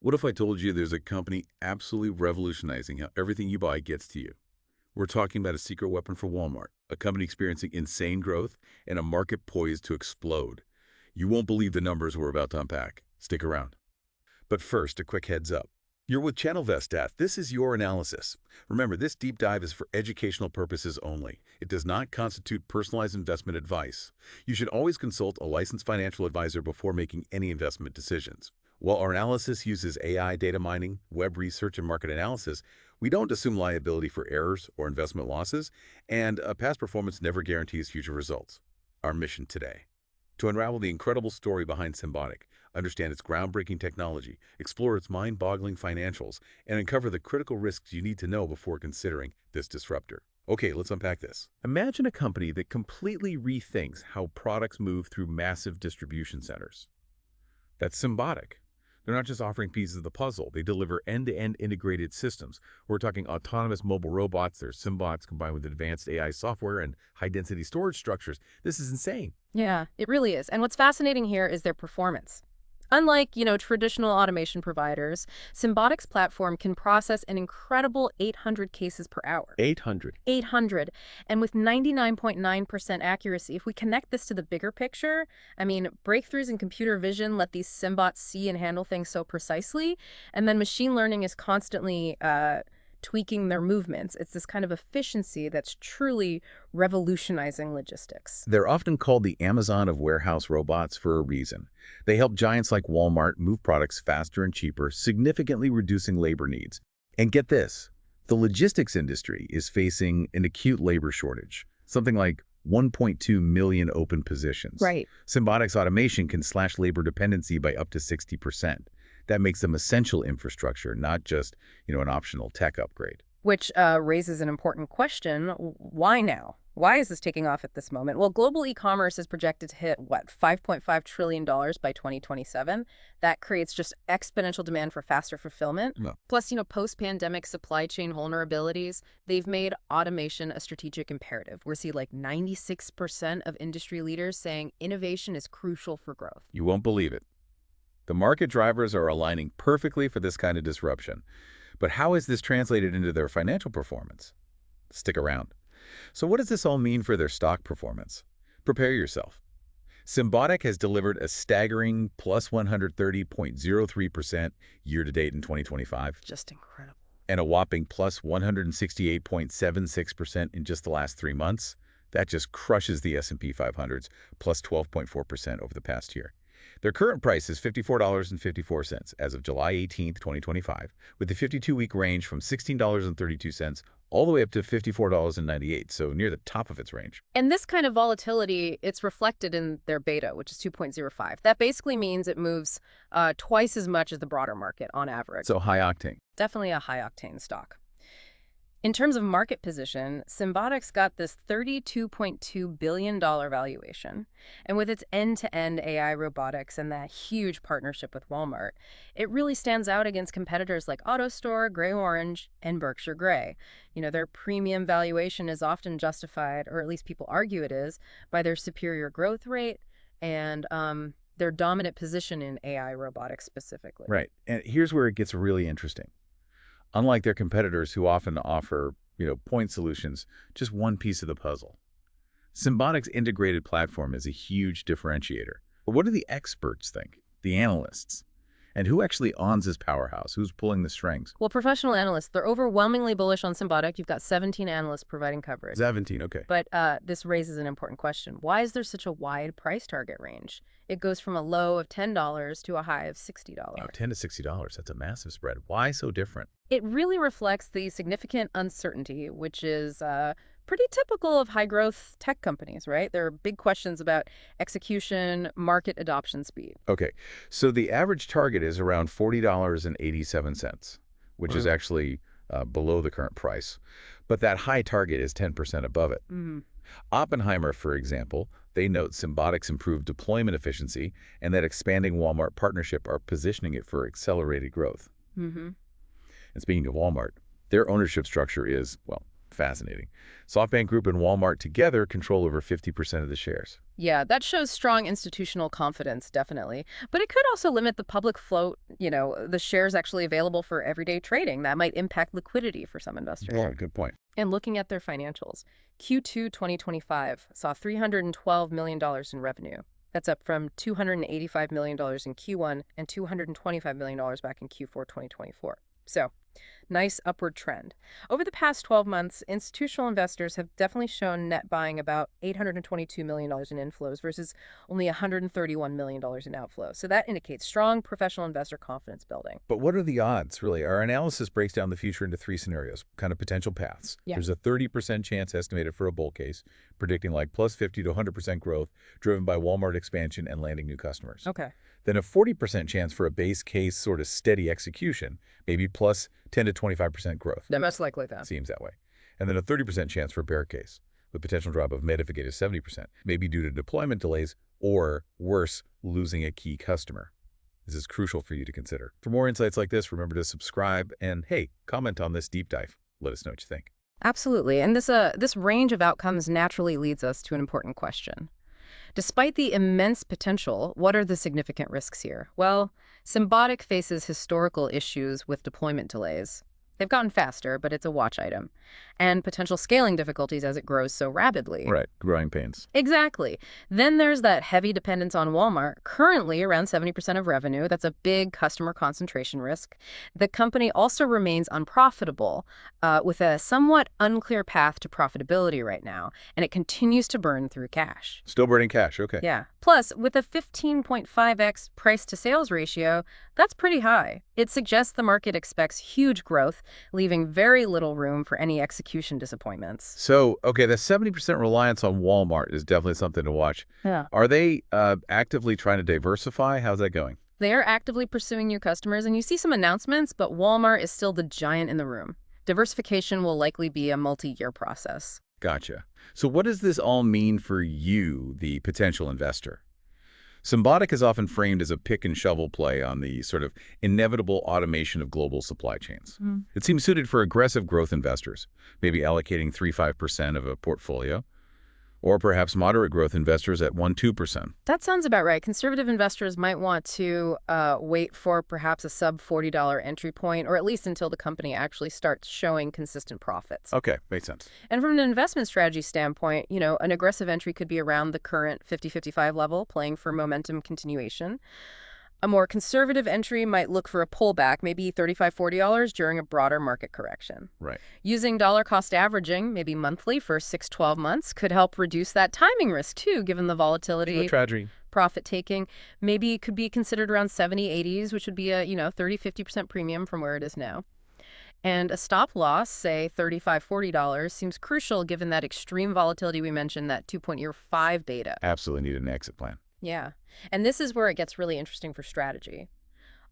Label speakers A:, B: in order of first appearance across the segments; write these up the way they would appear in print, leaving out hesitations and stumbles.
A: What if I told you there's a company absolutely revolutionizing how everything you buy gets to you? We're talking about a secret weapon for Walmart, a company experiencing insane growth and a market poised to explode. You won't believe the numbers we're about to unpack. Stick around. But first, a quick heads up. You're with ChannelVest Staff. This is your analysis. Remember, this deep dive is for educational purposes only. It does not constitute personalized investment advice. You should always consult a licensed financial advisor before making any investment decisions. While our analysis uses AI data mining, web research, and market analysis, we don't assume liability for errors or investment losses, and past performance never guarantees future results. Our mission today: to unravel the incredible story behind Symbotic, understand its groundbreaking technology, explore its mind-boggling financials, and uncover the critical risks you need to know before considering this disruptor. Okay, let's unpack this. Imagine a company that completely rethinks how products move through massive distribution centers. That's Symbotic. They're not just offering pieces of the puzzle. They deliver end-to-end integrated systems. We're talking autonomous mobile robots. They're Symbots combined with advanced AI software and high-density storage structures. This is insane.
B: Yeah, it really is. And what's fascinating here is their performance. Unlike, traditional automation providers, Symbotic's platform can process an incredible 800 cases per hour.
A: 800.
B: 800. And with 99.9% accuracy, if we connect this to the bigger picture, breakthroughs in computer vision let these Symbots see and handle things so precisely. And then machine learning is constantly tweaking their movements. It's this kind of efficiency that's truly revolutionizing logistics.
A: They're often called the Amazon of warehouse robots for a reason. They help giants like Walmart move products faster and cheaper, significantly reducing labor needs. And get this, the logistics industry is facing an acute labor shortage, something like 1.2 million open positions.
B: Right.
A: Symbotic's automation can slash labor dependency by up to 60%. That makes them essential infrastructure, not just, an optional tech upgrade.
B: Which raises an important question. Why now? Why is this taking off at this moment? Well, global e-commerce is projected to hit, $5.5 trillion by 2027. That creates just exponential demand for faster fulfillment.
A: No.
B: Plus, post-pandemic supply chain vulnerabilities, they've made automation a strategic imperative. We're seeing 96% of industry leaders saying innovation is crucial for growth.
A: You won't believe it. The market drivers are aligning perfectly for this kind of disruption. But how is this translated into their financial performance? Stick around. So what does this all mean for their stock performance? Prepare yourself. Symbotic has delivered a staggering plus 130.03% year-to-date in 2025,
B: Just incredible.
A: and a whopping plus 168.76% in just the last 3 months. That just crushes the S&P 500's plus 12.4% over the past year. Their current price is $54.54 as of July 18, 2025, with the 52-week range from $16.32 all the way up to $54.98, so near the top of its range.
B: And this kind of volatility, it's reflected in their beta, which is 2.05. That basically means it moves twice as much as the broader market on average.
A: So high octane.
B: Definitely a high-octane stock. In terms of market position, Symbotic's got this $32.2 billion valuation. And with its end-to-end AI robotics and that huge partnership with Walmart, it really stands out against competitors like AutoStore, Gray Orange, and Berkshire Grey. Their premium valuation is often justified, or at least people argue it is, by their superior growth rate and their dominant position in AI robotics specifically.
A: Right. And here's where it gets really interesting. Unlike their competitors who often offer, point solutions, just one piece of the puzzle, Symbotic's integrated platform is a huge differentiator. But what do the experts think? The analysts? And who actually owns this powerhouse? Who's pulling the strings?
B: Well, professional analysts, they're overwhelmingly bullish on Symbotic. You've got 17 analysts providing coverage.
A: 17, okay.
B: But this raises an important question. Why is there such a wide price target range? It goes from a low of $10 to a high of $60.
A: Oh, $10 to $60, that's a massive spread. Why so different?
B: It really reflects the significant uncertainty, which is pretty typical of high-growth tech companies, right? There are big questions about execution, market adoption speed.
A: Okay, so the average target is around $40.87, which is actually below the current price. But that high target is 10% above it. Oppenheimer, for example, they note Symbotic's improved deployment efficiency and that expanding Walmart partnership are positioning it for accelerated growth. And speaking of Walmart, their ownership structure is, well, Fascinating. SoftBank Group and Walmart together control over 50% of the shares.
B: Yeah, that shows strong institutional confidence, definitely. But it could also limit the public float, the shares actually available for everyday trading. That might impact liquidity for some investors.
A: Yeah, good point.
B: And looking at their financials, Q2 2025 saw $312 million in revenue. That's up from $285 million in Q1 and $225 million back in Q4 2024. So, nice upward trend. Over the past 12 months, institutional investors have definitely shown net buying about $822 million in inflows versus only $131 million in outflows. So that indicates strong professional investor confidence building.
A: But what are the odds, really? Our analysis breaks down the future into three scenarios, kind of potential paths.
B: Yeah.
A: There's a 30% chance estimated for a bull case, predicting like plus 50 to 100% growth, driven by Walmart expansion and landing new customers.
B: Okay.
A: Then a 40% chance for a base case sort of steady execution, maybe plus 10 to 25% growth.
B: That's most likely then.
A: Seems that way. And then a 30% chance for a bear case, with potential drop of mid-to 70%, maybe due to deployment delays or, worse, losing a key customer. This is crucial for you to consider. For more insights like this, remember to subscribe and, hey, comment on this deep dive. Let us know what you think.
B: Absolutely. And this range of outcomes naturally leads us to an important question. Despite the immense potential, what are the significant risks here? Well, Symbotic faces historical issues with deployment delays. They've gotten faster, but it's a watch item. And potential scaling difficulties as it grows so rapidly.
A: Right, growing pains.
B: Exactly. Then there's that heavy dependence on Walmart, currently around 70% of revenue. That's a big customer concentration risk. The company also remains unprofitable, with a somewhat unclear path to profitability right now, and it continues to burn through cash.
A: Still burning cash, okay.
B: Yeah. Plus, with a 15.5x price-to-sales ratio, that's pretty high. It suggests the market expects huge growth, leaving very little room for any execution disappointments.
A: So, okay, the 70% reliance on Walmart is definitely something to watch.
B: Yeah.
A: Are they actively trying to diversify? How's that going?
B: They are actively pursuing new customers, and you see some announcements, but Walmart is still the giant in the room. Diversification will likely be a multi-year process.
A: Gotcha. So what does this all mean for you, the potential investor? Symbotic is often framed as a pick-and-shovel play on the sort of inevitable automation of global supply chains. It seems suited for aggressive growth investors, maybe allocating 3–5% of a portfolio, or perhaps moderate growth investors at 1–2%.
B: That sounds about right. Conservative investors might want to wait for perhaps a sub-$40 entry point, or at least until the company actually starts showing consistent profits.
A: Okay, makes sense.
B: And from an investment strategy standpoint, an aggressive entry could be around the current 50-55 level, playing for momentum continuation. A more conservative entry might look for a pullback, maybe $35–40 during a broader market correction.
A: Right.
B: Using dollar cost averaging, maybe monthly for 6–12 months, could help reduce that timing risk too, given the volatility.
A: Tragedy.
B: Profit taking. Maybe it could be considered around 70–80s, which would be a 30–50% premium from where it is now. And a stop loss, say $35–40, seems crucial given that extreme volatility we mentioned, that 2-year 5 beta.
A: Absolutely need an exit plan.
B: Yeah. And this is where it gets really interesting for strategy.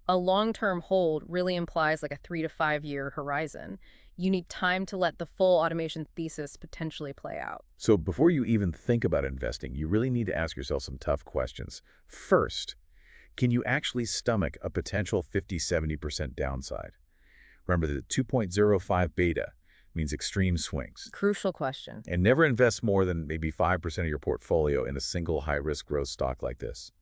B: A long-term hold really implies like a 3 to 5 year horizon. You need time to let the full automation thesis potentially play out.
A: So before you even think about investing, you really need to ask yourself some tough questions. First, can you actually stomach a potential 50–70% downside? Remember that 2.05 beta means extreme swings.
B: Crucial question.
A: And never invest more than maybe 5% of your portfolio in a single high-risk growth stock like this.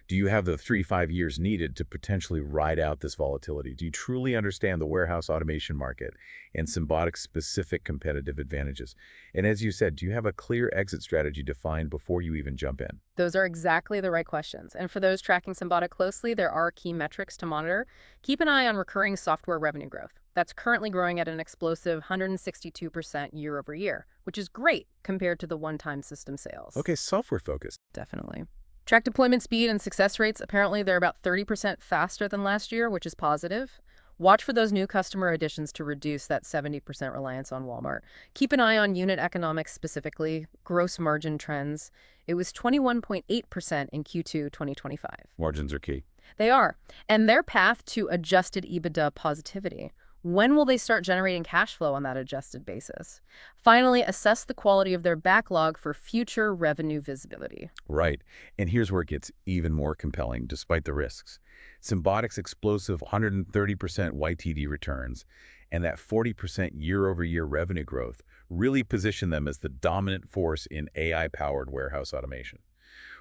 A: Do you have the 3–5 years needed to potentially ride out this volatility? Do you truly understand the warehouse automation market and Symbotic's specific competitive advantages? And as you said, do you have a clear exit strategy defined before you even jump in?
B: Those are exactly the right questions. And for those tracking Symbotic closely, there are key metrics to monitor. Keep an eye on recurring software revenue growth. That's currently growing at an explosive 162% year over year, which is great compared to the one-time system sales.
A: Okay, software focused.
B: Definitely. Track deployment speed and success rates, apparently they're about 30% faster than last year, which is positive. Watch for those new customer additions to reduce that 70% reliance on Walmart. Keep an eye on unit economics specifically, gross margin trends. It was 21.8% in Q2 2025.
A: Margins are key.
B: They are. And their path to adjusted EBITDA positivity. When will they start generating cash flow on that adjusted basis? Finally, assess the quality of their backlog for future revenue visibility.
A: Right. And here's where it gets even more compelling, despite the risks. Symbotic's explosive 130% YTD returns and that 40% year-over-year revenue growth really position them as the dominant force in AI-powered warehouse automation.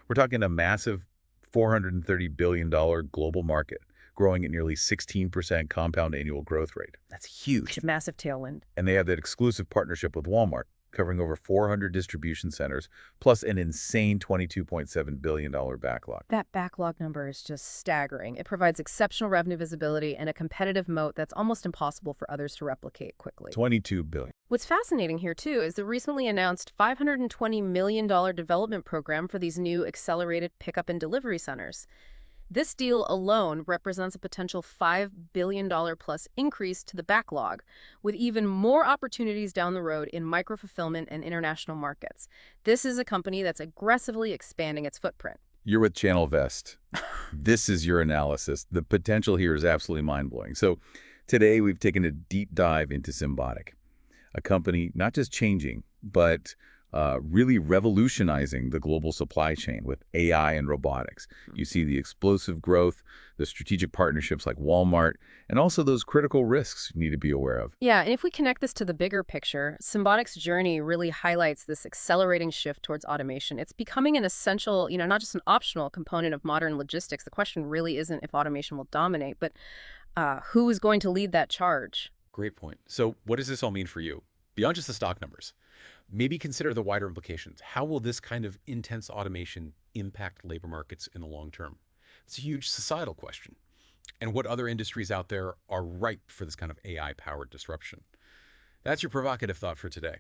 A: We're talking a massive $430 billion global market, growing at nearly 16% compound annual growth rate. That's huge.
B: Massive tailwind.
A: And they have that exclusive partnership with Walmart, covering over 400 distribution centers, plus an insane $22.7 billion backlog.
B: That backlog number is just staggering. It provides exceptional revenue visibility and a competitive moat that's almost impossible for others to replicate quickly.
A: 22 billion.
B: What's fascinating here, too, is the recently announced $520 million development program for these new accelerated pickup and delivery centers. This deal alone represents a potential $5 billion plus increase to the backlog, with even more opportunities down the road in micro-fulfillment and international markets. This is a company that's aggressively expanding its footprint.
A: You're with Channel Vest. This is your analysis. The potential here is absolutely mind-blowing. So today we've taken a deep dive into Symbotic, a company not just changing, but really revolutionizing the global supply chain with AI and robotics. You see the explosive growth, the strategic partnerships like Walmart, and also those critical risks you need to be aware of.
B: Yeah, and if we connect this to the bigger picture, Symbotic's journey really highlights this accelerating shift towards automation. It's becoming an essential, not just an optional component of modern logistics. The question really isn't if automation will dominate, but who is going to lead that charge?
C: Great point. So what does this all mean for you? Beyond just the stock numbers, maybe consider the wider implications. How will this kind of intense automation impact labor markets in the long term? It's a huge societal question. And what other industries out there are ripe for this kind of AI-powered disruption? That's your provocative thought for today.